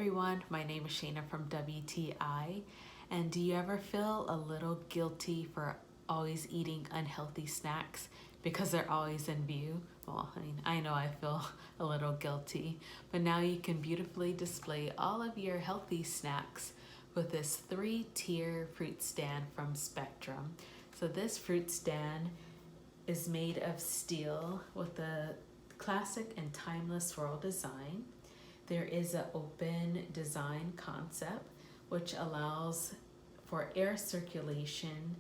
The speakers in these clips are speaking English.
everyone, my name is Shayna from WTI, and do you ever feel a little guilty for always eating unhealthy snacks because they're always in view? Well, I know I feel a little guilty, but now you can beautifully display all of your healthy snacks with this 3-tier fruit stand from Spectrum. So this fruit stand is made of steel with a classic and timeless swirl design. There is an open design concept which allows for air circulation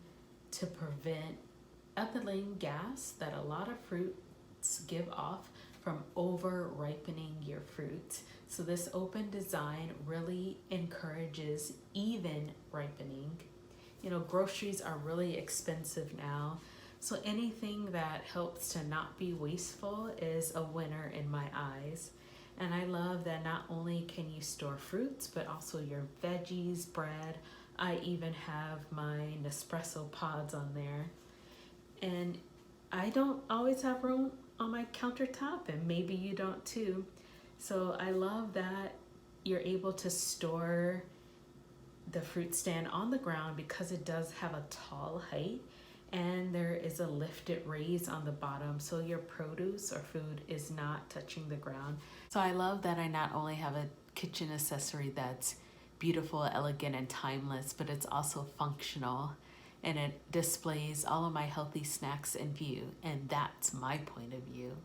to prevent ethylene gas that a lot of fruits give off from over ripening your fruit. So this open design really encourages even ripening. You know, groceries are really expensive now, so anything that helps to not be wasteful is a winner in my eyes. And I love that not only can you store fruits, but also your veggies, bread. I even have my Nespresso pods on there. And I don't always have room on my countertop, and maybe you don't too. So I love that you're able to store the fruit stand on the ground because it does have a tall height, and there is a lifted raise on the bottom so your produce or food is not touching the ground. So I love that I not only have a kitchen accessory that's beautiful, elegant, and timeless, but it's also functional, and it displays all of my healthy snacks in view, and that's my point of view.